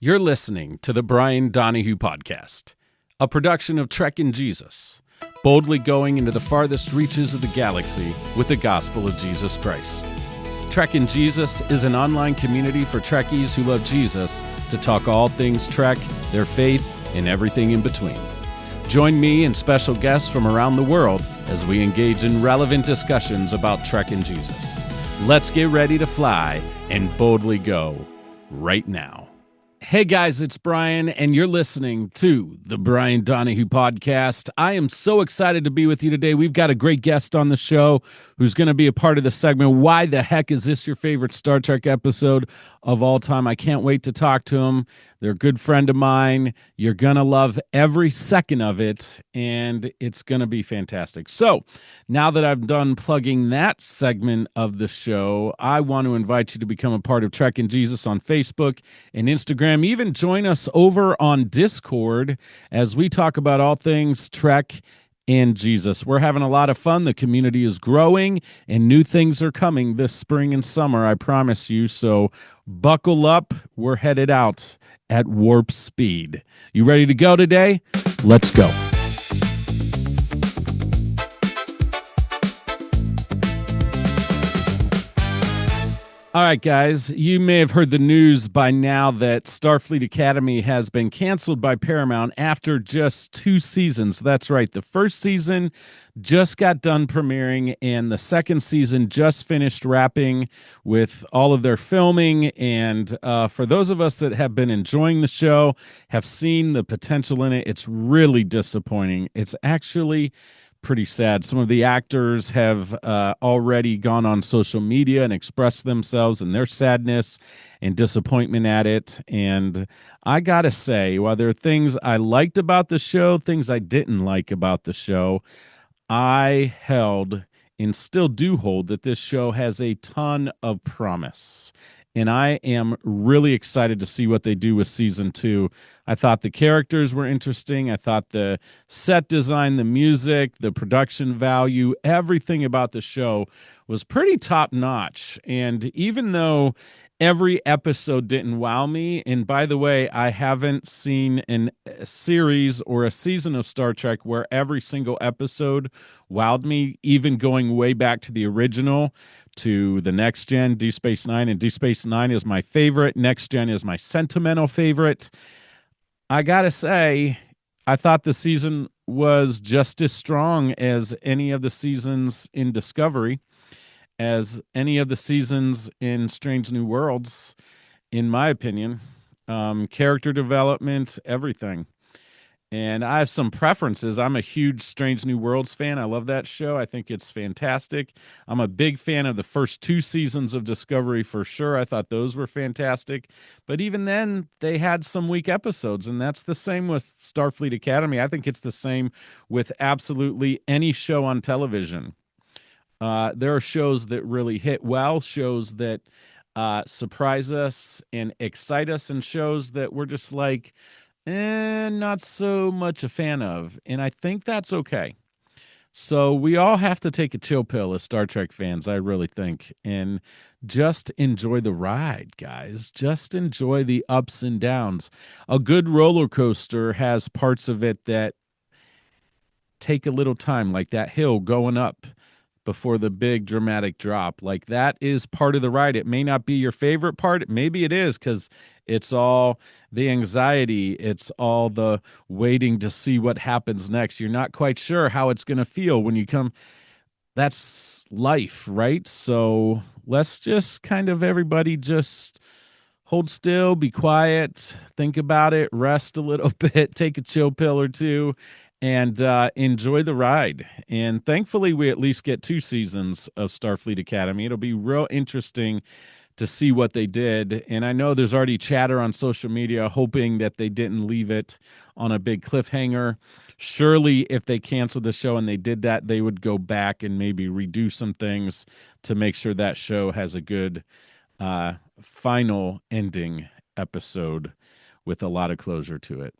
You're listening to the Brian Donahue Podcast, a production of Trekkie Jesus, boldly going into the farthest reaches of the galaxy with the gospel of Jesus Christ. Trekkie Jesus is an online community for Trekkies who love Jesus to talk all things Trek, their faith, and everything in between. Join me and special guests from around the world as we engage in relevant discussions about Trekkie Jesus. Let's get ready to fly and boldly go right now. Hey guys, it's Brian, and you're listening to the Brian Donahue Podcast. I am so excited to be with you today. We've got a great guest on the show who's going to be a part of the segment. Why the heck is this your favorite Star Trek episode of all time? I can't wait to talk to him. They're a good friend of mine. You're going to love every second of it, and it's going to be fantastic. So now that I've done plugging that segment of the show, I want to invite you to become a part of Trekkie Jesus on Facebook and Instagram. Even join us over on Discord as we talk about all things Trek and Jesus. We're having a lot of fun. The community is growing and new things are coming this spring and summer, I promise you. So buckle up. We're headed out at warp speed. You ready to go today? Let's go. All right, guys, you may have heard the news by now that Starfleet Academy has been canceled by Paramount after just 2 seasons. That's right. The first season just got done premiering, and the second season just finished wrapping with all of their filming. And for those of us that have been enjoying the show, have seen the potential in it, it's really disappointing. It's actually pretty sad. Some of the actors have already gone on social media and expressed themselves and their sadness and disappointment at it. And I gotta say, while there are things I liked about the show, things I didn't like about the show, I held and still do hold that this show has a ton of promise. And I am really excited to see what they do with season 2. I thought the characters were interesting. I thought the set design, the music, the production value, everything about the show was pretty top notch. And even though every episode didn't wow me, and by the way, I haven't seen a series or a season of Star Trek where every single episode wowed me, even going way back to the original, to the Next Gen, Deep Space Nine, and Deep Space Nine is my favorite. Next Gen is my sentimental favorite. I gotta say, I thought the season was just as strong as any of the seasons in Discovery, as any of the seasons in Strange New Worlds, in my opinion. Character development, everything. And I have some preferences. I'm a huge Strange New Worlds fan. I love that show. I think it's fantastic. I'm a big fan of the first 2 seasons of Discovery for sure. I thought those were fantastic. But even then, they had some weak episodes, and that's the same with Starfleet Academy. I think it's the same with absolutely any show on television. There are shows that really hit well, shows that surprise us and excite us, and shows that we're just like, not so much a fan of. And I think that's okay. So we all have to take a chill pill as Star Trek fans, I really think, and just enjoy the ride, guys. Just enjoy the ups and downs. A good roller coaster has parts of it that take a little time, like that hill going up before the big dramatic drop. Like, that is part of the ride. It may not be your favorite part. Maybe it is, because it's all the anxiety. It's all the waiting to see what happens next. You're not quite sure how it's going to feel when you come. That's life, right? So let's just kind of, everybody just hold still, be quiet, think about it, rest a little bit, take a chill pill or two, and enjoy the ride. And thankfully, we at least get 2 seasons of Starfleet Academy. It'll be real interesting to see what they did. And I know there's already chatter on social media hoping that they didn't leave it on a big cliffhanger. Surely, if they canceled the show and they did that, they would go back and maybe redo some things to make sure that show has a good final ending episode with a lot of closure to it.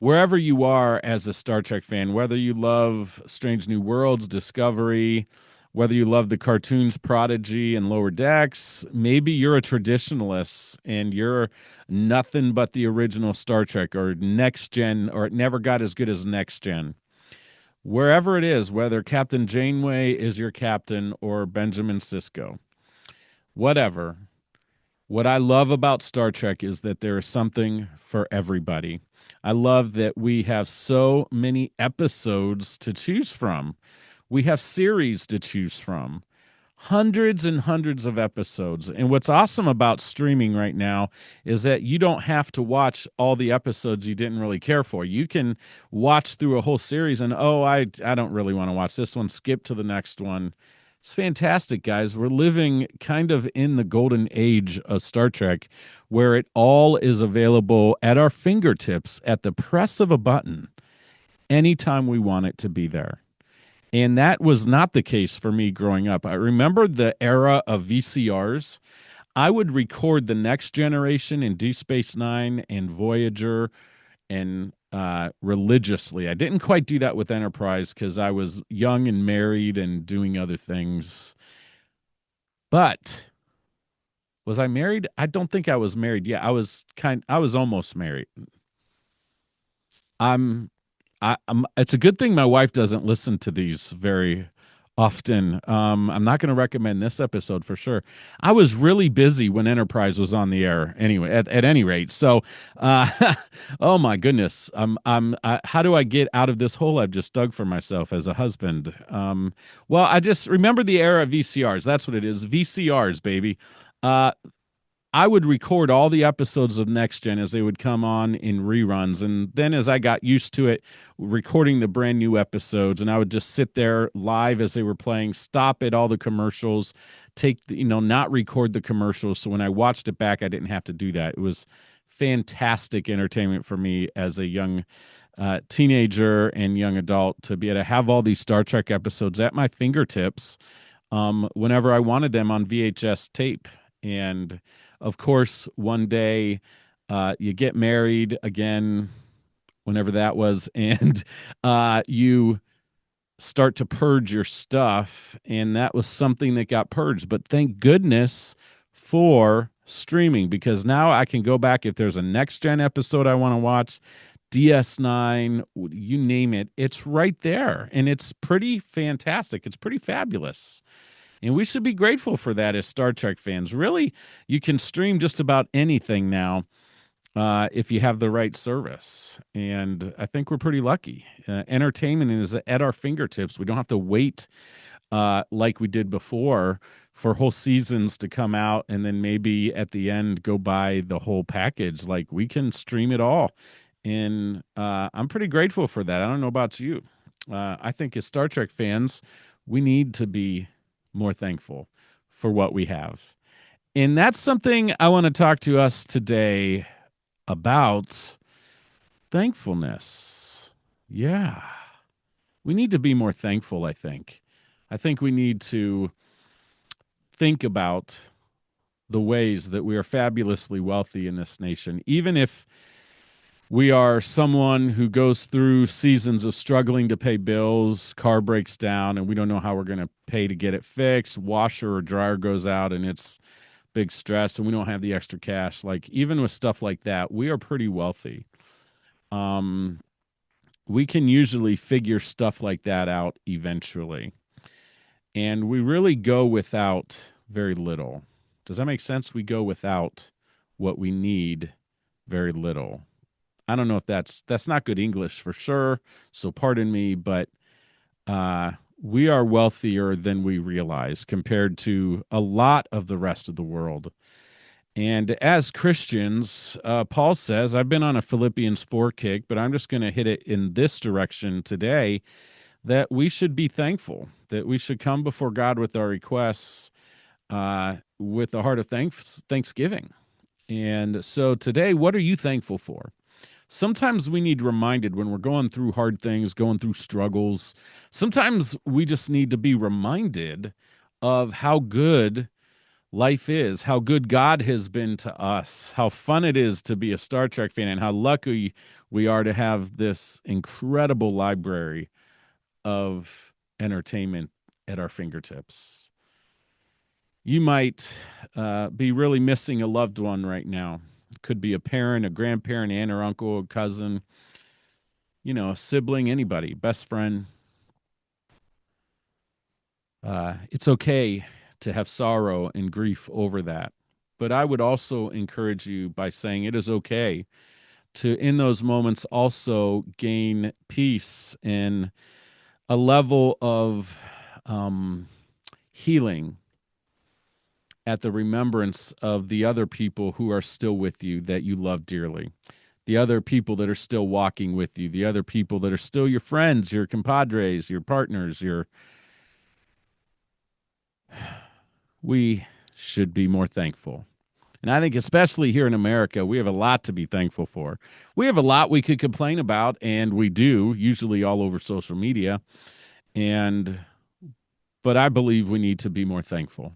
Wherever you are as a Star Trek fan, whether you love Strange New Worlds, Discovery, Whether you love the cartoons Prodigy and Lower Decks, maybe you're a traditionalist and you're nothing but the original Star Trek or Next Gen, or it never got as good as Next Gen. Wherever it is, whether Captain Janeway is your captain or Benjamin Sisko, whatever. What I love about Star Trek is that there is something for everybody. I love that we have so many episodes to choose from. We have series to choose from, hundreds and hundreds of episodes. And what's awesome about streaming right now is that you don't have to watch all the episodes you didn't really care for. You can watch through a whole series and, oh, I don't really want to watch this one, skip to the next one. It's fantastic, guys. We're living kind of in the golden age of Star Trek where it all is available at our fingertips at the press of a button anytime we want it to be there. And that was not the case for me growing up. I remember the era of VCRs. I would record The Next Generation and Deep Space Nine and Voyager and religiously. I didn't quite do that with Enterprise because I was young and married and doing other things. But was I married? I don't think I was married. Yeah, I was almost married. I'm it's a good thing my wife doesn't listen to these very often. I'm not going to recommend this episode for sure. I was really busy when Enterprise was on the air anyway, at any rate. So, oh my goodness. How do I get out of this hole I've just dug for myself as a husband? Well, I just remember the era of VCRs. That's what it is. VCRs, baby. Uh, I would record all the episodes of Next Gen as they would come on in reruns. And then as I got used to it, recording the brand new episodes, and I would just sit there live as they were playing, stop at all the commercials, not record the commercials. So when I watched it back, I didn't have to do that. It was fantastic entertainment for me as a young teenager and young adult to be able to have all these Star Trek episodes at my fingertips whenever I wanted them on VHS tape. And of course, one day you get married again, whenever that was, and you start to purge your stuff. And that was something that got purged. But thank goodness for streaming, because now I can go back if there's a next gen episode I want to watch, DS9, you name it, it's right there. And it's pretty fantastic. It's pretty fabulous. And we should be grateful for that as Star Trek fans. Really, you can stream just about anything now if you have the right service. And I think we're pretty lucky. Entertainment is at our fingertips. We don't have to wait like we did before for whole seasons to come out and then maybe at the end go buy the whole package. Like, we can stream it all. And I'm pretty grateful for that. I don't know about you. I think as Star Trek fans, we need to be more thankful for what we have. And that's something I want to talk to us today about: thankfulness. Yeah. We need to be more thankful, I think. I think we need to think about the ways that we are fabulously wealthy in this nation, even if we are someone who goes through seasons of struggling to pay bills, car breaks down, and we don't know how we're going to pay to get it fixed. Washer or dryer goes out, and it's big stress, and we don't have the extra cash. Like, even with stuff like that, we are pretty wealthy. We can usually figure stuff like that out eventually. And we really go without very little. Does that make sense? We go without what we need very little. I don't know if that's not good English for sure, so pardon me, but we are wealthier than we realize compared to a lot of the rest of the world. And as Christians, Paul says, I've been on a Philippians 4 kick, but I'm just going to hit it in this direction today, that we should be thankful, that we should come before God with our requests with a heart of thanksgiving. And so today, what are you thankful for? Sometimes we need reminded when we're going through hard things, going through struggles. Sometimes we just need to be reminded of how good life is, how good God has been to us, how fun it is to be a Star Trek fan, and how lucky we are to have this incredible library of entertainment at our fingertips. You might be really missing a loved one right now. It could be a parent, a grandparent, aunt or uncle, a cousin, a sibling, anybody, best friend. It's okay to have sorrow and grief over that. But I would also encourage you by saying it is okay to, in those moments, also gain peace and a level of healing at the remembrance of the other people who are still with you that you love dearly, the other people that are still walking with you, the other people that are still your friends, your compadres, your partners, we should be more thankful. And I think, especially here in America, we have a lot to be thankful for. We have a lot we could complain about, and we do, usually all over social media. But I believe we need to be more thankful.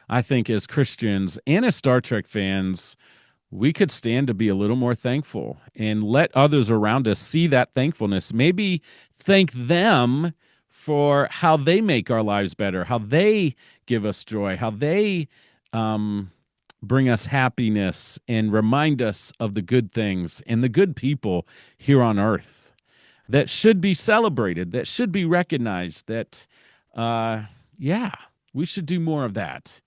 I think as Christians and as Star Trek fans, we could stand to be a little more thankful and let others around us see that thankfulness. Maybe thank them for how they make our lives better, how they give us joy, how they bring us happiness and remind us of the good things and the good people here on earth that should be celebrated, that should be recognized, that, yeah, we should do more of that.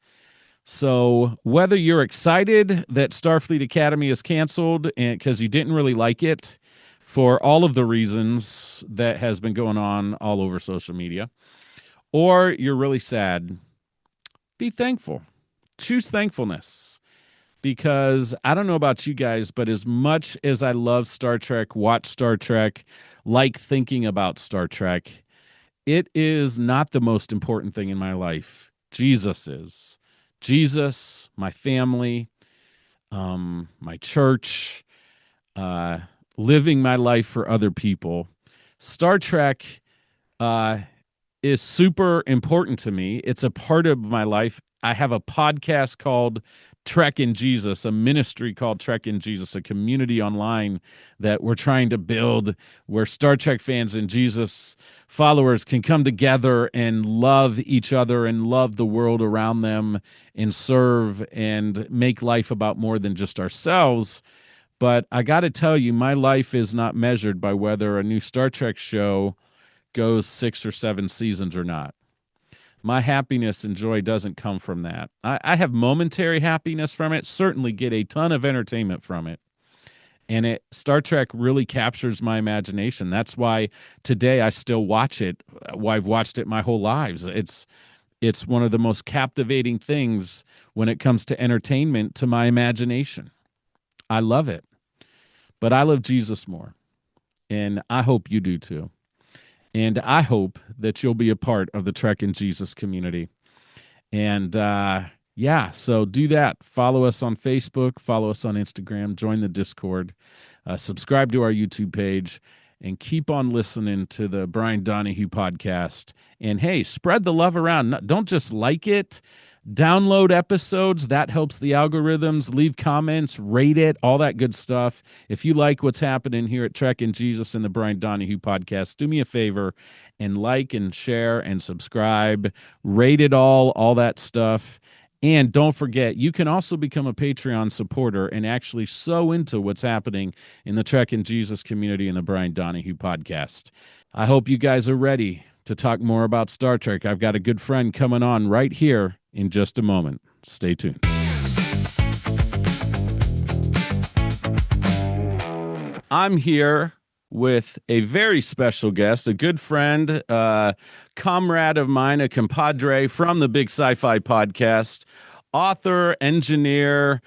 So whether you're excited that Starfleet Academy is canceled and because you didn't really like it for all of the reasons that has been going on all over social media, or you're really sad, be thankful. Choose thankfulness. Because I don't know about you guys, but as much as I love Star Trek, watch Star Trek, like thinking about Star Trek, it is not the most important thing in my life. Jesus is. Jesus, my family, my church, uh, living my life for other people. Star Trek uh, is super important to me. It's a part of my life. I have a podcast called Trek in Jesus, a ministry called Trek in Jesus, a community online that we're trying to build where Star Trek fans and Jesus followers can come together and love each other and love the world around them and serve and make life about more than just ourselves. But I got to tell you, my life is not measured by whether a new Star Trek show goes 6 or 7 seasons or not. My happiness and joy doesn't come from that. I have momentary happiness from it, certainly get a ton of entertainment from it. And Star Trek really captures my imagination. That's why today I still watch it. Why I've watched it my whole lives. It's one of the most captivating things when it comes to entertainment to my imagination. I love it. But I love Jesus more. And I hope you do too. And I hope that you'll be a part of the Trek in Jesus community. And yeah, so do that. Follow us on Facebook, follow us on Instagram, join the Discord, subscribe to our YouTube page, and keep on listening to the Brian Donahue podcast. And hey, spread the love around. Don't just like it. Download episodes. That helps the algorithms. Leave comments, rate it, all that good stuff. If you like what's happening here at Trek and Jesus and the Brian Donahue podcast, do me a favor and like and share and subscribe. Rate it all that stuff. And don't forget, you can also become a Patreon supporter and actually sow into what's happening in the Trek and Jesus community and the Brian Donahue podcast. I hope you guys are ready to talk more about Star Trek. I've got a good friend coming on right here in just a moment. Stay tuned. I'm here with a very special guest, a good friend, comrade of mine, a compadre from the Big Sci-Fi podcast, author, engineer,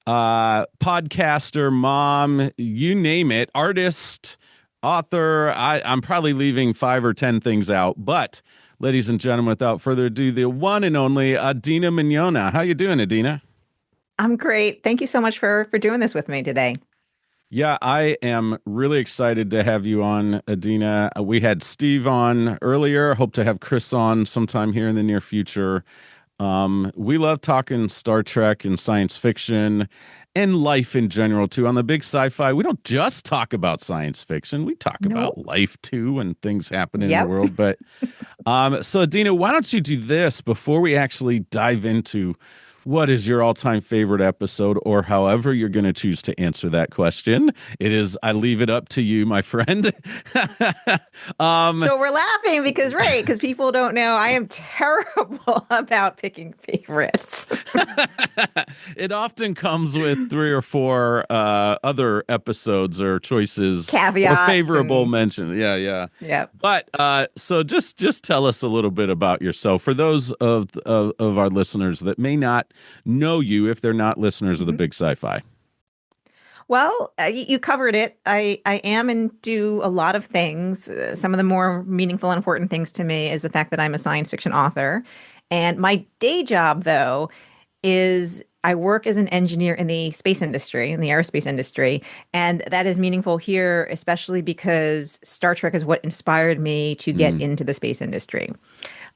podcaster, mom, you name it, artist, author. I'm probably leaving 5 or 10 things out, but ladies and gentlemen, without further ado, the one and only Adeena Mignogna. How you doing, Adeena? I'm great. Thank you so much for doing this with me today. Yeah, I am really excited to have you on, Adeena. We had Steve on earlier. Hope to have Chris on sometime here in the near future. We love talking Star Trek and science fiction, and life in general too. On the big sci-fi, we don't just talk about science fiction. We talk about Nope. life too and things happening in the Yep. world. But so Adeena, why don't you do this before we actually dive into what is your all-time favorite episode, or however you're going to choose to answer that question? It is, I leave it up to you, my friend. um, So we're laughing because, right, because people don't know I am terrible about picking favorites. it often comes with three or four other episodes or choices or Caveats favorable and mention. Yeah, yeah. yep. But so just tell us a little bit about yourself for those of our listeners that may not know you if they're not listeners of the Mhm. Big Sci-Fi. Well, you covered it. I am and do a lot of things. Some of the more meaningful and important things to me is the fact that I'm a science fiction author. And my day job, though, is I work as an engineer in the space industry, in the aerospace industry. And that is meaningful here, especially because Star Trek is what inspired me to get Mm, into the space industry.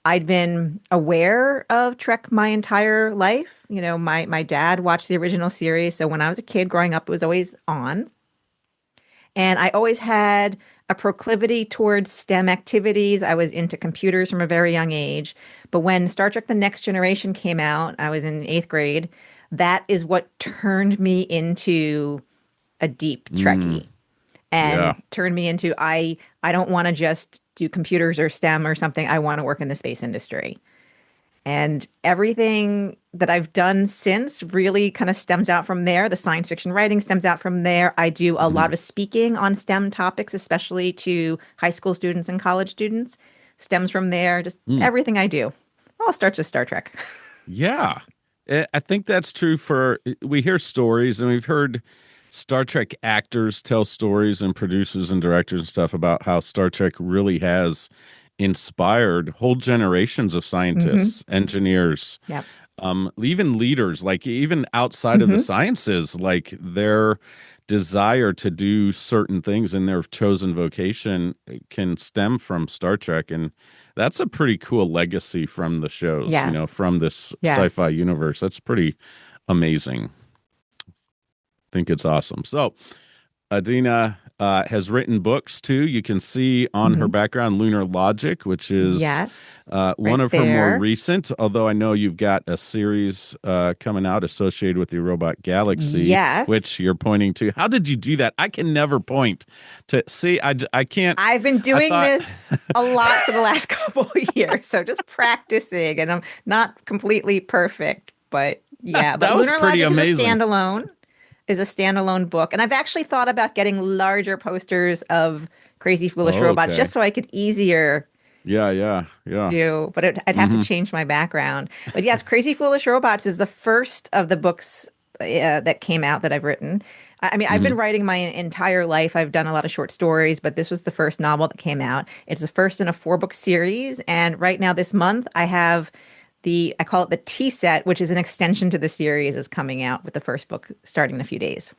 I'd been aware of Trek my entire life. You know, my dad watched the original series, so when I was a kid growing up, it was always on. And I always had a proclivity towards STEM activities. I was into computers from a very young age. But when Star Trek The Next Generation came out, I was in eighth grade. That is what turned me into a deep mm, Trekkie yeah. and turned me into I don't want to just do computers or STEM or something. I want to work in the space industry. And everything that I've done since really kind of stems out from there. The science fiction writing stems out from there. I do a lot Mm, of speaking on STEM topics, especially to high school students and college students. Stems from there. Just mm. everything I do. It all starts with Star Trek. Yeah. I think that's true for we hear stories and we've heard Star Trek actors tell stories and producers and directors and stuff about how Star Trek really has inspired whole generations of Hmm. scientists, engineers, Yep. even leaders, like even outside of the Hmm. sciences, like their desire to do certain things in their chosen vocation can stem from Star Trek. And that's a pretty cool legacy from the shows, Yes. from this sci-fi Yes. universe. That's pretty amazing. I think it's awesome. So, Adina has written books too. You can see on her Hmm. background Lunar Logic, which is Yes. one Right of her more there. recent, although I know you've got a series coming out associated with the Robot Galaxy, which Yes. you're pointing to. How did you do that? I can never point to see. I can't. I've been I doing thought this a lot for the last couple of years, so just practicing, and I'm not completely perfect, but yeah. But that was Lunar pretty Logic amazing. is a standalone book, and I've actually thought about getting larger posters of Crazy Foolish Oh, Robots okay. just so I could easier Yeah, yeah, yeah. do, but I'd have to Hmm. change my background. But yes, Crazy Foolish Robots is the first of the books that came out that I've written. I mean, I've Hmm. been writing my entire life. I've done a lot of short stories, but this was the first novel that came out. It's the first in a four-book series, and right now this month I have I call it the Tea set, which is an extension to the series, is coming out with the first book starting in a few days.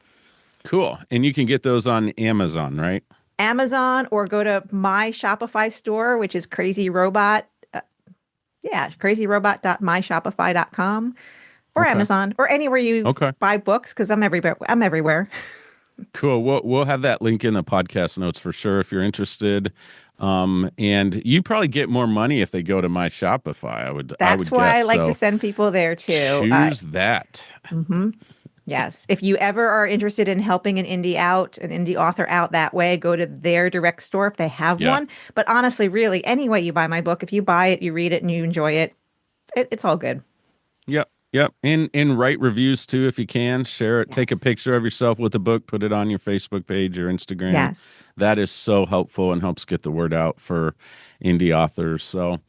Cool. And you can get those on Amazon, right? Amazon or go to my Shopify store, which is Crazy Robot. Yeah, crazyrobot.myshopify.com or Okay. Amazon or anywhere you Okay. buy books because I'm everywhere. I'm everywhere. Cool. We'll have that link in the podcast notes for sure if you're interested. And you probably get more money if they go to my Shopify. I That's would why guess. I like to So send people there too. choose that. Mhm. Yes. If you ever are interested in helping an indie author out that way, go to their direct store if they have Yeah. one. But honestly, really, any way you buy my book, if you buy it, you read it, and you enjoy it, it's all good. Yep. Yep. And write reviews too if you can. Share it. Take a Yes. picture of yourself with the book. Put it on your Facebook page or Instagram. Yes. That is so helpful and helps get the word out for indie authors. So.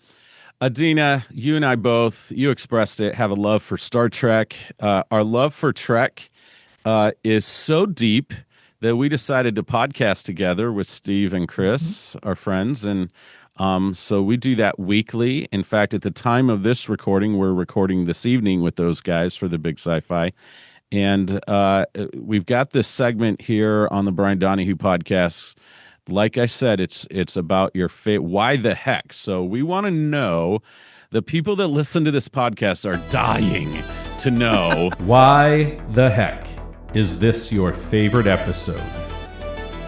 Adina, you and I both, you expressed it, have a love for Star Trek. Our love for Trek is so deep that we decided to podcast together with Steve and Mhm. Chris, our friends. And so we do that weekly. In fact, at the time of this recording, we're recording this evening with those guys for the Big Sci-Fi. And we've got this segment here on the Brian Donahue podcast. Like I said, it's about your fate. Why the heck? So we want to know. The people that listen to this podcast are dying to know why the heck. Is This Your Favorite Episode?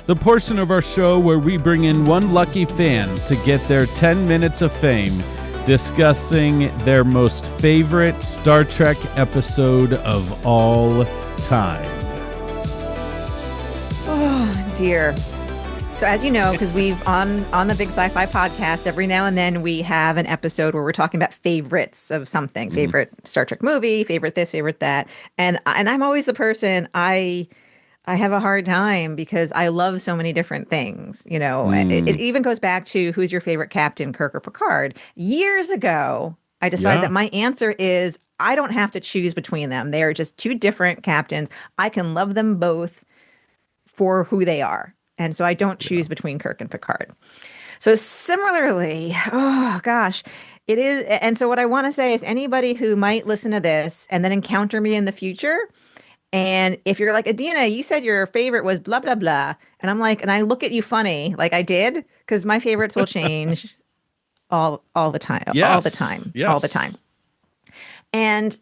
The portion of our show where we bring in one lucky fan to get their 10 minutes of fame discussing their most favorite Star Trek episode of all time. Oh, dear. So as you know, because we've on the Big Sci-Fi podcast, every now and then we have an episode where we're talking about favorites of something, favorite Star Trek movie, favorite this, favorite that. And I'm always the person I have a hard time because I love so many different things. You know, it even goes back to who's your favorite captain, Kirk or Picard. Years ago, I decided Yeah. that my answer is I don't have to choose between them. They are just two different captains. I can love them both for who they are. And so I don't choose between Kirk and Picard. So similarly, oh gosh, it is. And so what I want to say is anybody who might listen to this and then encounter me in the future, and if you're like, Adeena, you said your favorite was blah, blah, blah. And I'm like, and I look at you funny, like I did, because my favorites will change all the time, all the Yes. time, all the Yes. time. And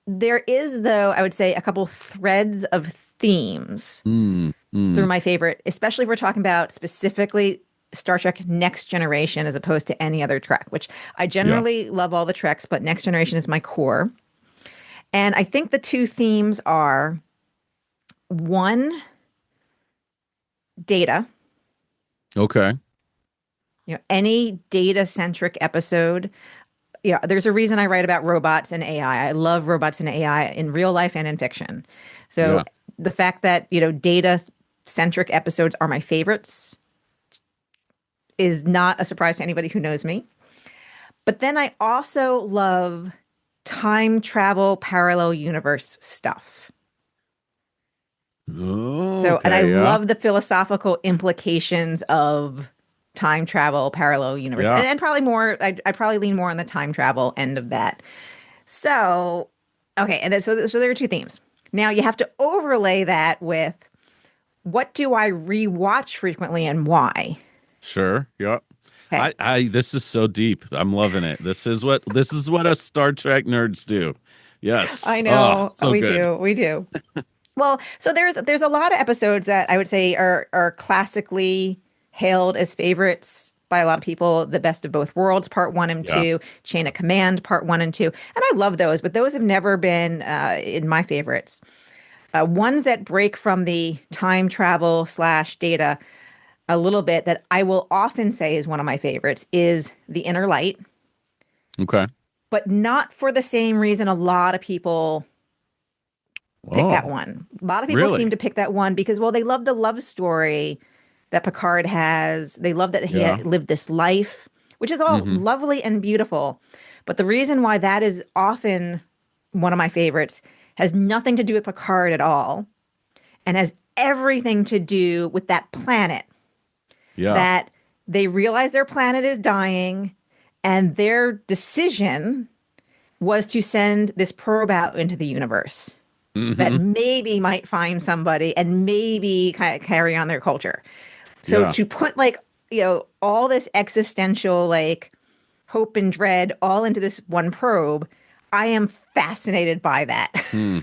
there is, though, I would say a couple threads of themes Mm, through mm. my favorite, especially if we're talking about specifically Star Trek Next Generation as opposed to any other Trek, which I Yeah. generally love all the Treks, but Next Generation is my core. And I think the two themes are one, data. Okay. You know, any data-centric episode. Yeah, there's a reason I write about robots and AI. I love robots and AI in real life and in fiction. So Yeah. the fact that, you know, data-centric episodes are my favorites is not a surprise to anybody who knows me. But then I also love time travel, parallel universe stuff. Oh, So, and I okay. Yeah. love the philosophical implications of time travel, parallel universe, Yeah. and probably more. I probably lean more on the time travel end of that. So, okay, and then, so there are two themes. Now you have to overlay that with what do I rewatch frequently and why? Sure. Yeah. Okay, This is so deep. I'm loving it. This is what us Star Trek nerds do. Yes. I Oh, know so good. we do. Well, so there's a lot of episodes that I would say are classically hailed as favorites by a lot of people. The Best of Both Worlds, Part One and Yeah. Two, Chain of Command, Part One and Two, and I love those, but those have never been in my favorites. Ones that break from the time travel slash data a little bit that I will often say is one of my favorites is The Inner Light, Okay. but not for the same reason a lot of people pick that Oh, one. A lot of people seem really? to pick that one because, well, they love the love story that Picard has. They love that he Yeah. had lived this life, which is all Mm-hmm. lovely and beautiful. But the reason why that is often one of my favorites has nothing to do with Picard at all and has everything to do with that planet Yeah. that they realize their planet is dying and their decision was to send this probe out into the universe that Mm-hmm. maybe might find somebody and maybe kind of carry on their culture. So Yeah. to put like, you know, all this existential like hope and dread all into this one probe, I am fascinated by that. Hmm.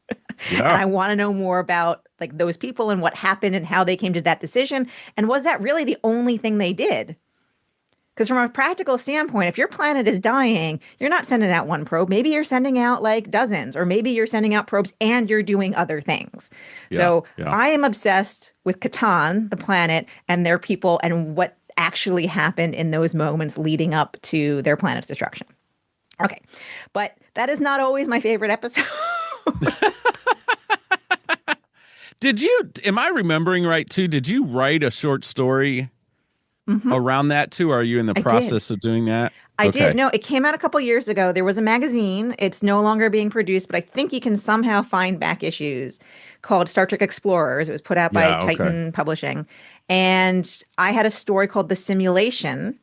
And Yeah. I want to know more about like those people and what happened and how they came to that decision. And was that really the only thing they did? Because from a practical standpoint, if your planet is dying, you're not sending out one probe. Maybe you're sending out like dozens, or maybe you're sending out probes and you're doing other things. Yeah. So Yeah. I am obsessed with Catan, the planet, and their people, and what actually happened in those moments leading up to their planet's destruction. Okay. But that is not always my favorite episode. Am I remembering right too? Did you write a short story Hmm. around that too? Or are you in the I did. process of doing that? I did. Okay. No, it came out a couple years ago. There was a magazine. It's no longer being produced, but I think you can somehow find back issues called Star Trek Explorers. It was put out by Yeah. Okay. Titan Publishing. And I had a story called The Simulation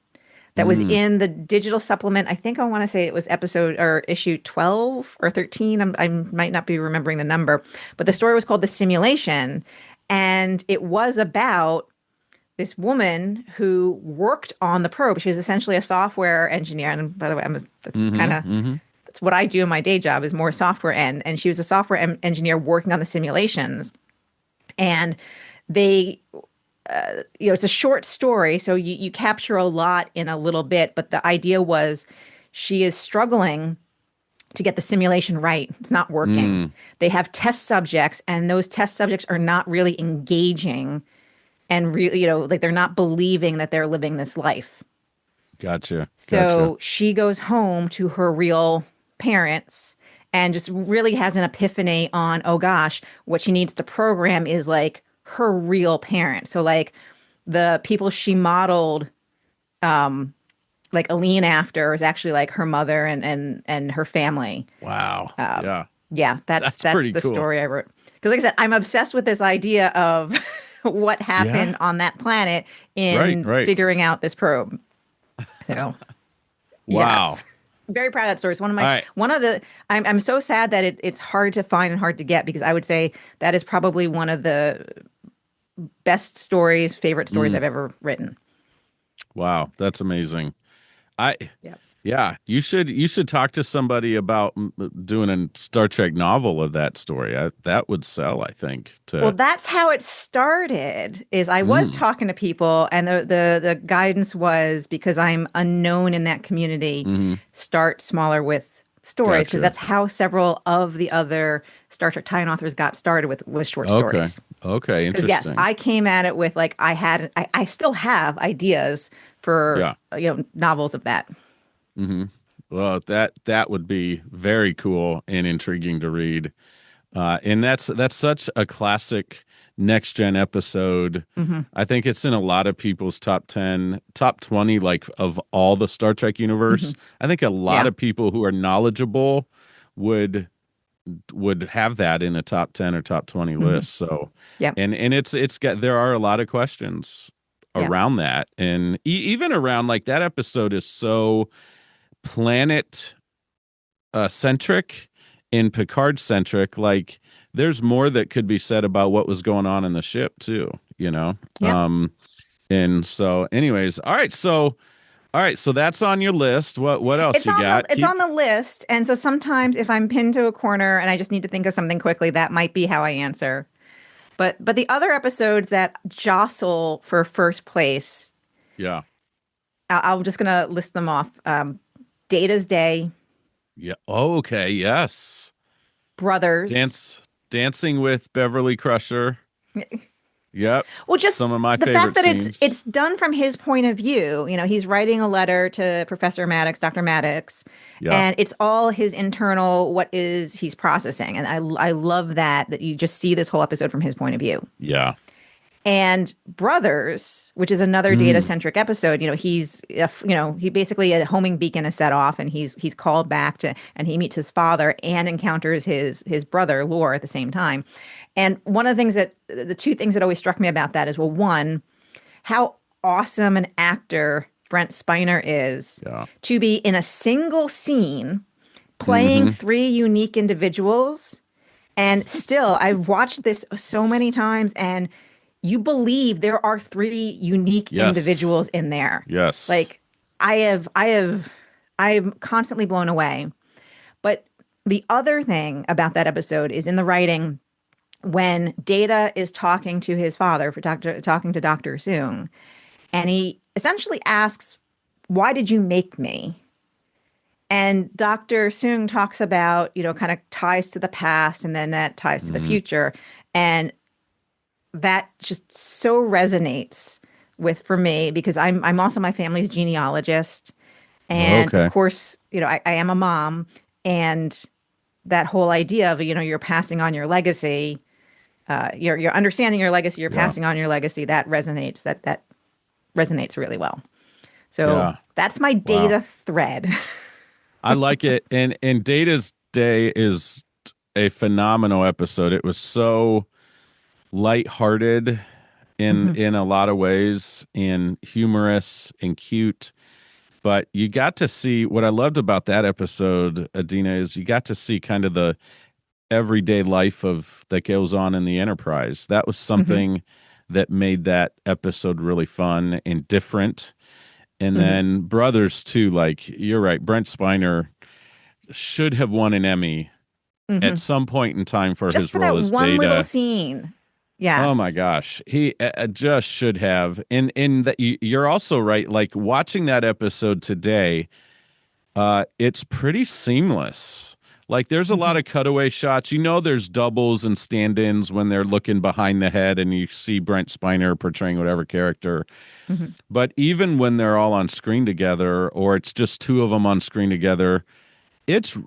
that was Mm. in the digital supplement. I think I want to say it was episode or issue 12 or 13. I might not be remembering the number, but the story was called The Simulation. And it was about this woman who worked on the probe. She was essentially a software engineer. And by the way, that's kind Mm-hmm. of Mm-hmm. that's what I do in my day job is more software end. And she was a software engineer working on the simulations. And they, it's a short story, so you capture a lot in a little bit. But the idea was she is struggling to get the simulation right. It's not working. Mm, They have test subjects, and those test subjects are not really engaging and really, like they're not believing that they're living this life. gotcha. Gotcha. So she goes home to her real parents and just really has an epiphany on, oh gosh, what she needs to program is like her real parents. So like the people she modeled like Aline after is actually like her mother and her family. Wow. Um, Yeah. yeah, that's That's that's pretty the cool. story I wrote. Because like I said, I'm obsessed with this idea of what Yeah. happened on that planet Right. in Right. figuring out this probe. So Wow. yes. Very proud of that story. It's All right. one of the I'm so sad that it's hard to find and hard to get because I would say that is probably one of the best stories, favorite stories Mm, I've ever written. wow. That's amazing. I Yeah. Yeah, you should talk to somebody about doing a Star Trek novel of that story. That would sell, I think. Well, To that's how it started. Is I was mm, talking to people, and the guidance was because I'm unknown in that community, hmm. start smaller with stories because Gotcha. that's how several of the other Star Trek tie-in authors got started with short Okay. stories. Okay. Because yes, Interesting. I came at it with like I still have ideas for Yeah. novels of that. Hmm. Well, that would be very cool and intriguing to read. And that's such a classic next gen episode. Hmm. I think it's in a lot of people's top 10, top 20, like of all the Star Trek Hmm. universe. I think a lot Yeah. of people who are knowledgeable would would have that in a top 10 or top 20 Hmm. list. So, Yep. and it's got there are a lot of questions Yep. around that, and even around like that episode is so planet centric and Picard centric. Like there's more that could be said about what was going on in the ship too, you know? Yep. And so anyways, all right, so that's on your list. What else you got? It's Keep on the list, and so sometimes if I'm pinned to a corner and I just need to think of something quickly, that might be how I answer. But the other episodes that jostle for first place, Yeah. I'm just gonna list them off. Data's Day, Yeah. Oh, okay. Yes. Brothers. Dancing with Beverly Crusher. Yep. Well, just Some of my the fact favorite that it's scenes. done from his point of view. He's writing a letter to Professor Maddox, Dr. Maddox, Yeah. and it's all his internal what is he's processing. And I love that you just see this whole episode from his point of view. Yeah. And Brothers, which is another data Mm. centric episode, he basically a homing beacon is set off, and he's called back to, and he meets his father and encounters his brother Lore at the same time. And one of the things that the two things that always struck me about that is, well, one, how awesome an actor Brent Spiner is Yeah. to be in a single scene playing Hmm. three unique individuals. And still, I've watched this so many times, and you believe there are three unique Yes. individuals in there. Yes. Like I'm constantly blown away. But the other thing about that episode is in the writing when Data is talking to his father talking to Dr. Soong, and he essentially asks, "Why did you make me?" And Dr. Soong talks about, kind of ties to the past and then that ties to the Mm. future. And that just so resonates with for me because I'm also my family's genealogist. And of Okay. course, I am a mom, and that whole idea of, you're passing on your legacy, you're understanding your legacy, you're Yeah. passing on your legacy, that resonates really well. So Yeah. that's my Wow. data thread. I like it. And Data's Day is a phenomenal episode. It was so lighthearted Hmm. in a lot of ways and humorous and cute. But you got to see what I loved about that episode, Adina, is you got to see kind of the everyday life of that goes on in the Enterprise. That was Hmm. something that made that episode really fun and different. And Hmm. then Brothers too, like you're right, Brent Spiner should have won an Emmy at Hmm. some point in time for Just his for role that as one little Data. scene. Oh my Yes. gosh, he just should have. And that you're also right. Like watching that episode today, it's pretty seamless. Like there's a lot Hmm. of cutaway shots. You know, there's doubles and stand-ins when they're looking behind the head, and you see Brent Spiner portraying whatever character. Hmm. But even when they're all on screen together, or it's just two of them on screen together, it's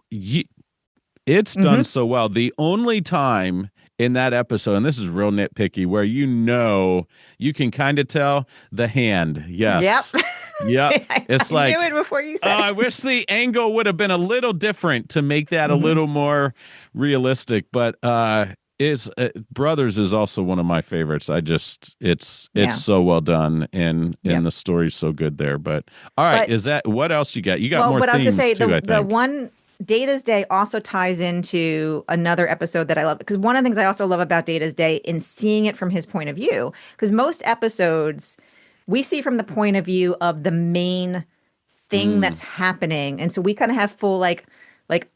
it's done Hmm. so well. The only time in that episode, and this is real nitpicky, where you can kind of tell the hand. Yep. Yes. Yep. See, I It's knew like, it before you oh, said I it. wish the angle would have been a little different to make that a Hmm. little more realistic. But is Brothers is also one of my favorites. I just it's Yeah. so well done, and Yep. the story's so good there. But all right, But is that what else you got? You got well, more but I was gonna themes say too, I the think. one Data's Day also ties into another episode that I love because one of the things I also love about Data's Day in seeing it from his point of view, because most episodes we see from the point of view of the main thing that's Mm, happening, and so we kind of have full like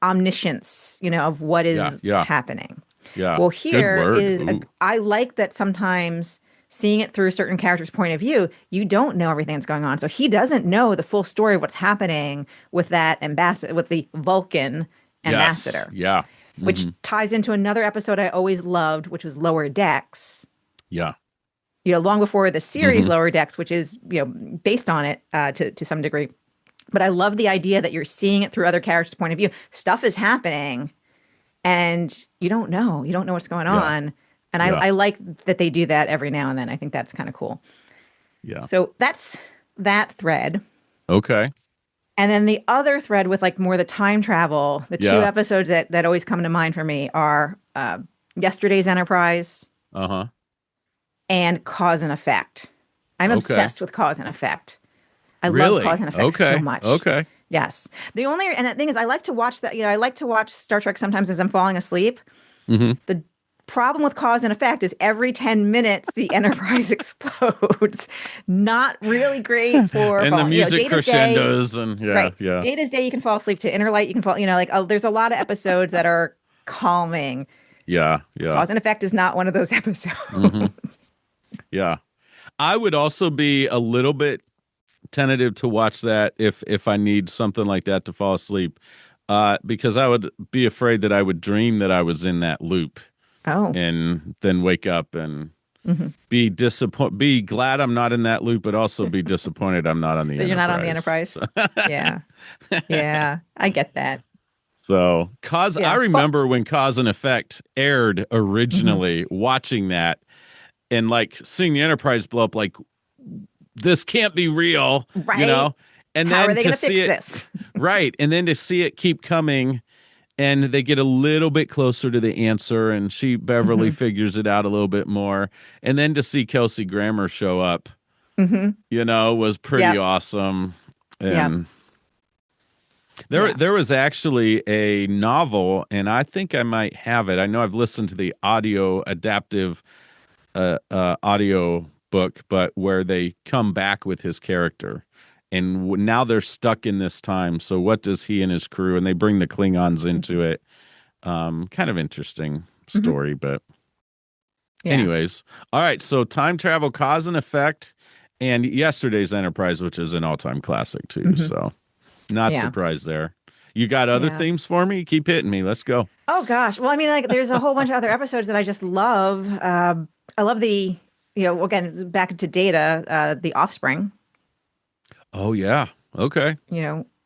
omniscience, of what yeah, is yeah, happening. yeah. Well, Good here word. is Ooh. I like that sometimes seeing it through a certain character's point of view, you don't know everything that's going on. So he doesn't know the full story of what's happening with that ambassador, with the Vulcan Yes. ambassador, Yeah. which Hmm. ties into another episode I always loved, which was Lower Decks. Yeah. Long before the series Hmm. Lower Decks, which is, based on it to some degree. But I love the idea that you're seeing it through other characters' point of view. Stuff is happening and you don't know what's going Yeah. on. And Yeah. I like that they do that every now and then. I think that's kind of cool. Yeah. So that's that thread. Okay. And then the other thread with like more the time travel, the two Yeah. episodes that always come to mind for me are Yesterday's Enterprise Uh-huh. and Cause and Effect. I'm Okay. obsessed with Cause and Effect. I love Cause Really? and Effect so Okay. much. Okay. Yes. And the thing is, I like to watch that. I like to watch Star Trek sometimes as I'm falling asleep. Hmm. The problem with Cause and Effect is every 10 minutes the Enterprise explodes. Not really great for And the falling. music Data's Day, crescendos and yeah, right. yeah. Data's Day, you can fall asleep to. Interlight, you can fall, like, there's a lot of episodes that are calming. Yeah, yeah. Cause and Effect is not one of those episodes. Hmm. Yeah. I would also be a little bit tentative to watch that if I need something like that to fall asleep. Because I would be afraid that I would dream that I was in that loop Oh. and then wake up and Hmm. be glad I'm not in that loop, but also be disappointed I'm not on the That you're not on the Enterprise. Enterprise. Yeah. Yeah. I get that. So, cause I Yeah. Well, remember when Cause and Effect aired mhm. originally, watching that and like seeing the Enterprise blow up, like this can't be real, you Right. know? And How are then they to going to see fix it, this? right. And then to see it keep coming and they get a little bit closer to the answer and Beverly Hmm. figures it out a little bit more. And then to see Kelsey Grammer show up, Hmm. was pretty Yep. awesome. Yep. And Yeah. there was actually a novel, and I think I might have it. I know I've listened to the audio adaptive audio book, but where they come back with his character, and now they're stuck in this time. So what does he and his crew? And they bring the Klingons into it. Kind of interesting Hmm. story, but Yeah. anyways, all right. So time travel, cause and effect, and yesterday's Enterprise, which is an all-time classic too. Hmm. So. Not Yeah. surprised there. You got other Yeah. themes for me? Keep hitting me. Let's go. Oh gosh. Well, I mean, like, there's a whole bunch of other episodes that I just love. I love again, back to Data, the Offspring. Oh yeah. Okay.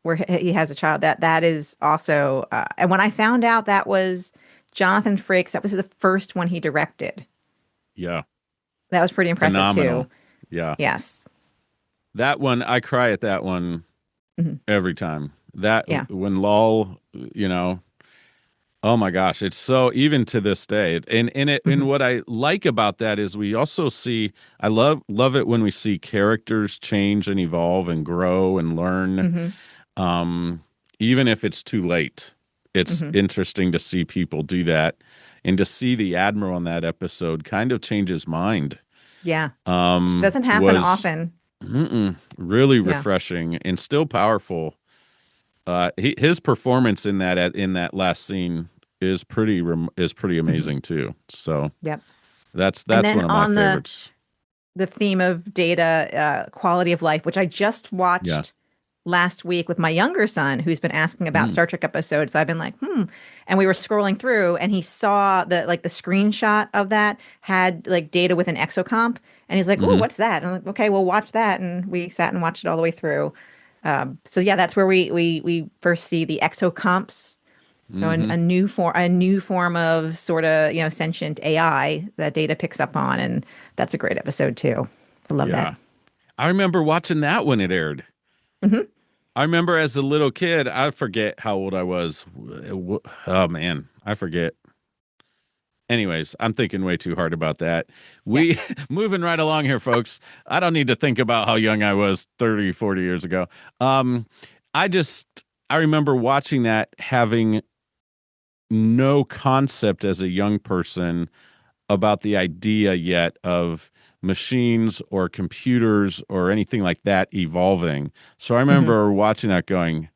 Where he has a child. That is also. And when I found out that was Jonathan Frakes, that was the first one he directed. Yeah. That was pretty impressive Phenomenal. too. Yeah. Yes. That one, I cry at that one Hmm. every time. That Yeah. when Lol, oh my gosh, it's so even to this day. And Hmm. what I like about that is we also see I love it when we see characters change and evolve and grow and learn. Hmm. Um, Even if it's too late, it's Hmm. interesting to see people do that and to see the Admiral in that episode kind of change his mind. Yeah. Which doesn't happen Was often. really Yeah. refreshing and still powerful. his performance in that last scene is pretty Hmm. amazing too. So Yep. And that's then one of my on favorites. the theme of data, quality of life, which I just Yeah. watched last week with my younger son, who's been asking about Mm, Star Trek episodes. So I've been like, and we were scrolling through, and he saw the screenshot of that had like data with an exocomp, and he's like, "Oh, hmm what's that?" And I'm like, "Okay, we'll watch that." And we sat and watched it all the way through. So yeah, that's where we first see the exocomps. So hmm a new form of sort of sentient AI that data picks up on, and that's a great episode too. I love that. Yeah. I remember watching that when it aired. Hmm. I remember as a little kid, I forget how old I was. Oh man, I forget. Anyways, I'm thinking way too hard about that. Yeah. We moving right along here, folks. I don't need to think about how young I was 30, 40 years ago. Um, I just I remember watching that having no concept as a young person about the idea yet of machines or computers or anything like that evolving. So I Hmm. remember watching that going,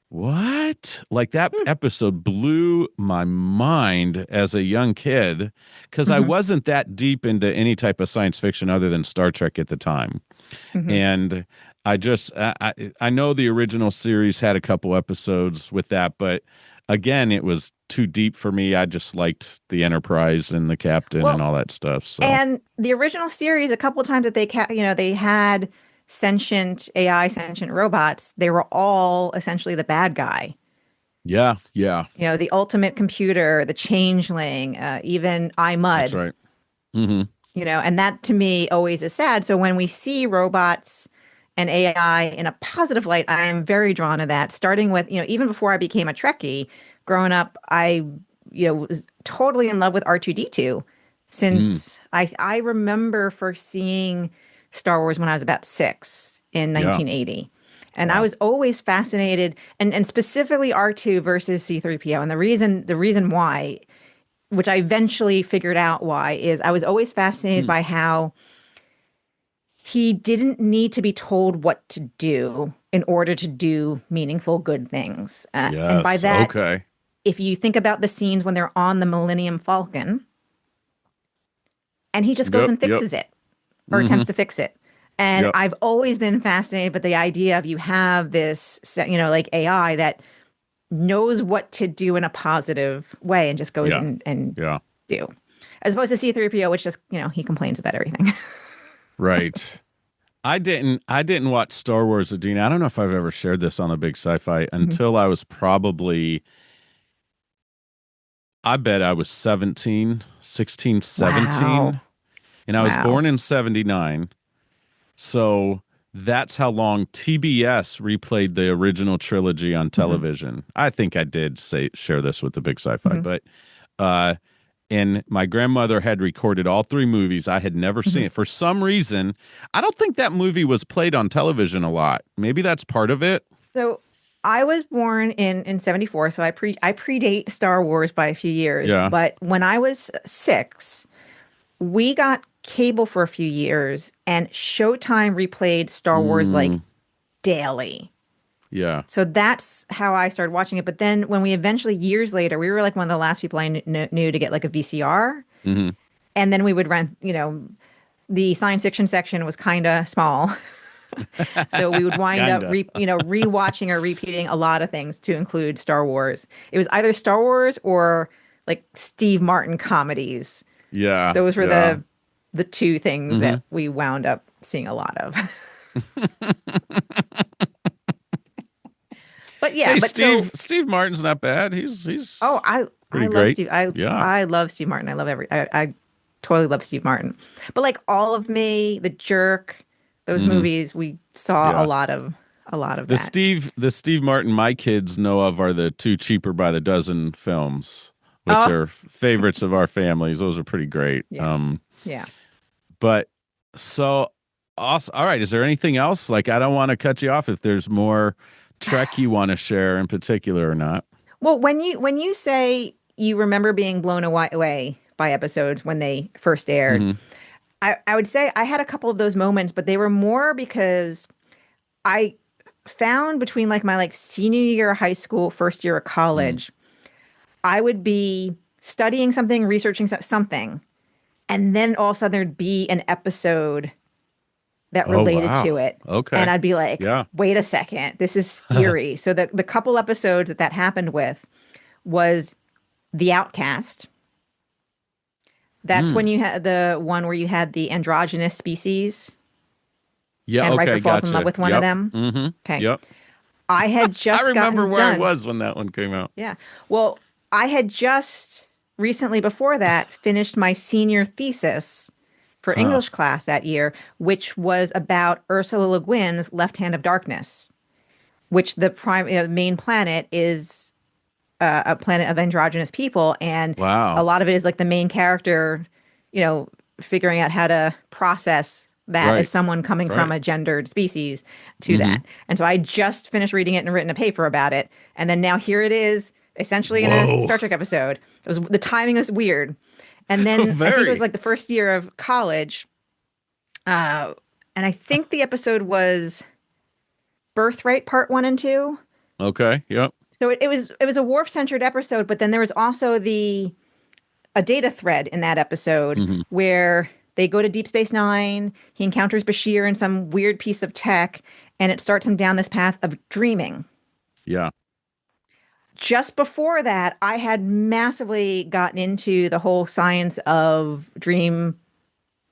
what? Like that episode blew my mind as a young kid because I Hmm. wasn't that deep into any type of science fiction other than Star Trek at the time. Hmm. And I know the original series had a couple episodes with that, but again, it was too deep for me. I just liked the Enterprise and the captain and Well, all that stuff. So and the original series, a couple times that they had sentient AI, sentient robots, they were all essentially the bad guy. yeah, yeah, The ultimate computer, the changeling, even that's iMud. right. Hmm. And that to me always is sad. So when we see robots and AI in a positive light, I am very drawn to that. Starting with, even before I became a Trekkie, growing up, I, was totally in love with R2D2 Mm, since I remember first seeing Star Wars when I was about 6 in yeah. 1980. And I Wow. was always fascinated, and specifically R2 versus C3PO. And the reason why, which I eventually figured out why, is I was always fascinated Hmm. by how he didn't need to be told what to do in order to do meaningful, good things. And by Yes. that, Okay. if you think about the scenes when they're on the Millennium Falcon and he just goes Yep. and Yep. fixes it or Hmm. attempts to fix it. And Yep. I've always been fascinated by the idea of you have this, like AI that knows what to do in a positive way and just goes Yeah. and Yeah. do. As opposed to C3PO, which just, he complains about everything. Right. I didn't watch Star Wars, Adina. I don't know if I've ever shared this on the big sci-fi Mhm. until I was probably I bet I was 17, 16, Wow. 17, and I was Wow. born in 79. So that's how long TBS replayed the original trilogy on Hmm. television. I think I did say share this with the big sci-fi, Hmm. but uh and my grandmother had recorded all three movies. I had never seen Hmm. it. For some reason, I don't think that movie was played on television a lot. Maybe that's part of it. So I was born in 74, so I predate Star Wars by a few years. Yeah. But when I was 6, we got cable for a few years, and Showtime replayed Star Wars like Mm, daily. yeah. So that's how I started watching it. But then when we eventually, years later, we were like one of the last people I knew to get like a VCR. Hmm. And then we would rent, the science fiction section was kind of small. So we would wind up Kinda. rewatching or repeating a lot of things to include Star Wars. It was either Star Wars or like Steve Martin comedies. Yeah. Those were Yeah. the two things Hmm. that we wound up seeing a lot of. But yeah, Hey, but so Steve Martin's not bad. He's oh, I pretty love great. Steve. I Yeah. I love Steve Martin. I totally love Steve Martin. But like All of Me, The Jerk, those Hmm. movies, we saw Yeah. a lot of The that. Steve Martin my kids know of are the two cheaper by the dozen films, which Oh, are favorites of our families. Those are pretty great. yeah. Yeah. But so awesome. All right. Is there anything else? Like, I don't want to cut you off if there's more Trek you want to share in particular or not. Well, when you say you remember being blown away by episodes when they first aired, Hmm. I would say I had a couple of those moments, but they were more because I found between like my like senior year of high school, first year of Mm. college, I would be studying something, researching something, and then all of a sudden there'd be an episode that Oh, related wow. to it. And Okay. I'd be like, Yeah. wait a second, this is eerie. So the couple episodes that happened with was The Outcast. That's when Mm. you had the one where you had the androgynous species Yeah. and Riker Okay. falls in love Gotcha. with one of Yep. them. Mm-hmm. Okay. Yep. I had I just remember gotten where I done. was when that one came out. Yeah. Well, I had just recently before that finished my senior thesis for Huh. English class that year, which was about Ursula Le Guin's Left Hand of Darkness, which the main planet is a planet of androgynous people, and a Wow. lot of it is like the main character, you know, figuring out how to process that as Right. someone coming from Right. a gendered species to Mm-hmm. that. And so I just finished reading it and written a paper about it, and then now here it is, essentially in a Whoa. Star Trek episode. It was the timing was weird, and then I think it was Very. like the first year of college, uh, and I think the episode was Birthright Part One and Two. Okay. Yep. So it was a warp centered episode, but then there was also the a data thread in that episode Mm-hmm. where they go to Deep Space Nine. He encounters Bashir in some weird piece of tech, and it starts him down this path of dreaming. Yeah. Just before that, I had massively gotten into the whole science of dream,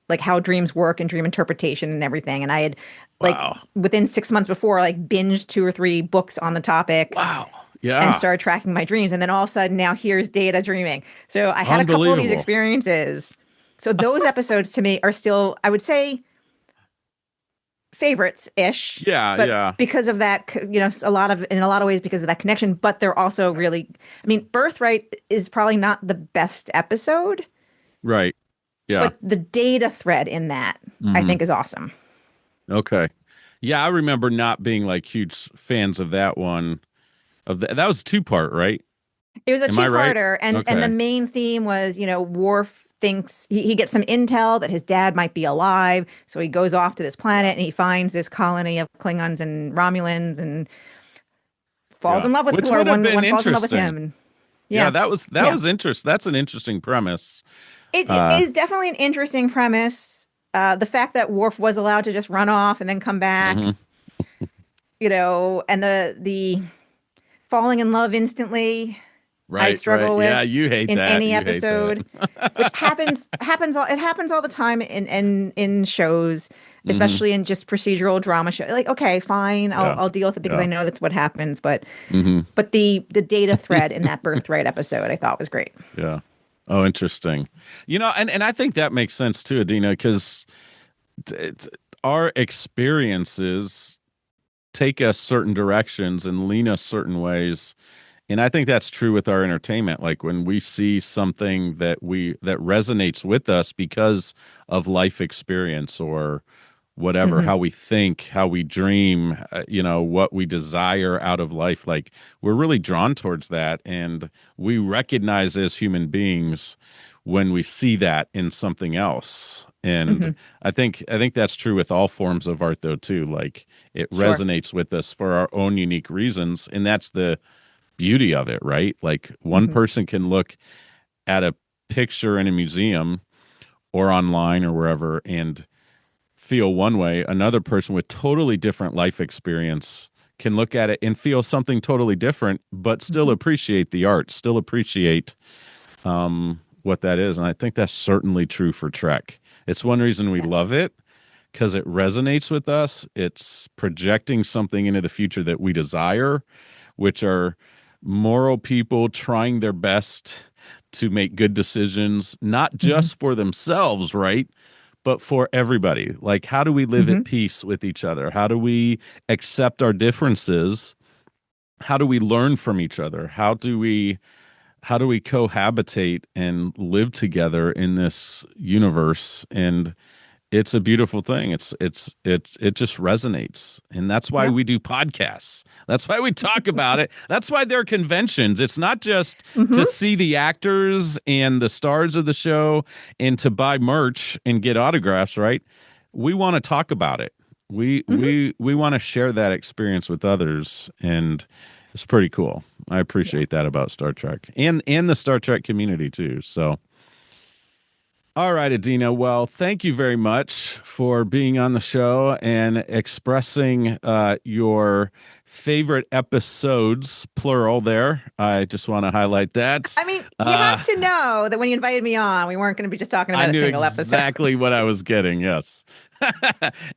like how dreams work and dream interpretation and everything. And I had, like, Wow. within 6 months before, like, binged two or three books on the topic Wow. and Yeah. started tracking my dreams. And then all of a sudden, now here's Data dreaming. So I had a couple of these Unbelievable. experiences. So those episodes to me are still, I would say, favorites ish, Yeah. but Yeah. because of that, in a lot of ways because of that connection. But they're also really, I mean, Birthright is probably not the best episode, Right. Yeah. but the data thread in that I Mm-hmm. think is awesome. Okay. Yeah, I remember not being like huge fans of that one. That was two part, right? It was a Am I right? two-parter, and the Okay. main theme was, Worf thinks he gets some intel that his dad might be alive, so he goes off to this planet and he finds this colony of Klingons and Romulans and falls Yeah. in love with, Which or would have one been one falls in love with interesting. him. And Yeah, yeah, that yeah. was interest. That's an interesting premise. It Uh, is definitely an interesting premise. The fact that Worf was allowed to just run off and then come back, mhm. and the falling in love instantly, I Right, right. struggle with Yeah, you hate in that. any You hate that. episode, which happens all the time in shows, Hmm. especially in just procedural drama show. Like, okay, fine, I'll Yeah. I'll deal with it because I Yeah. know that's what happens. But Hmm. the data thread in that Birthright episode I thought was great. Yeah. Oh, interesting. And I think that makes sense too, Adina, because our experiences take us certain directions and lean us certain ways. And I think that's true with our entertainment. Like when we see something that resonates with us because of life experience or whatever, Hmm. how we think, how we dream, what we desire out of life, like we're really drawn towards that, and we recognize as human beings when we see that in something else. And Hmm. I think that's true with all forms of art though too. Like it Sure. resonates with us for our own unique reasons, and that's the beauty of it, right? Like one Hmm. person can look at a picture in a museum or online or wherever and feel one way. Another person with totally different life experience can look at it and feel something totally different, but still Hmm. appreciate the art, still appreciate what that is. And I think that's certainly true for Trek. It's one reason we Yes. love it because it resonates with us. It's projecting something into the future that we desire, which are moral people trying their best to make good decisions, not Hmm. just for themselves, right? But for everybody. Like, how do we live Hmm. at peace with each other? How do we accept our differences? How do we learn from each other? How do we cohabitate and live together in this universe? And it's a beautiful thing. It just resonates. And that's why Yep. we do podcasts. That's why we talk about it. That's why there are conventions. It's not just to Hmm. see the actors and the stars of the show and to buy merch and get autographs, right? We want to talk about it. We Hmm. we we want to share that experience with others, and it's pretty cool. I Yeah. appreciate that about Star Trek and the Star Trek community too. So, all right, Adina. Well, thank you very much for being on the show and expressing your favorite episodes, plural. There, I just want to highlight that. I mean, you Uh, have to know that when you invited me on, we weren't going to be just talking I about a knew single episode. exactly what I was getting. Yes.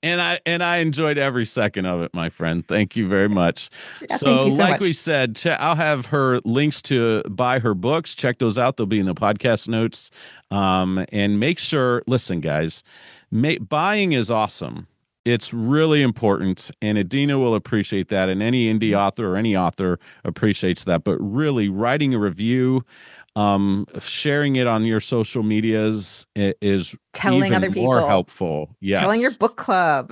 And I enjoyed every second of it, my friend. Thank you very much. Yeah, thank So, you so like we much. said, I'll have her links to buy her books. Check those out. They'll be in the podcast notes. And make sure, listen, guys, buying is awesome. It's really important, and Adina will appreciate that, and any indie author or any author appreciates that. But really, writing a review, sharing it on your social medias is Telling even other more people, helpful. telling your Yes. book club.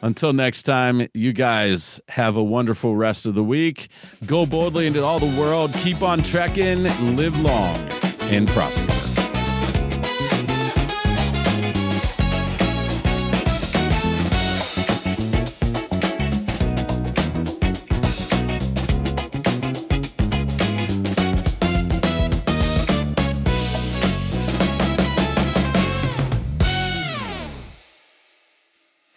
Until next time, you guys have a wonderful rest of the week. Go boldly into all the world. Keep on trekking. Live long and prosper.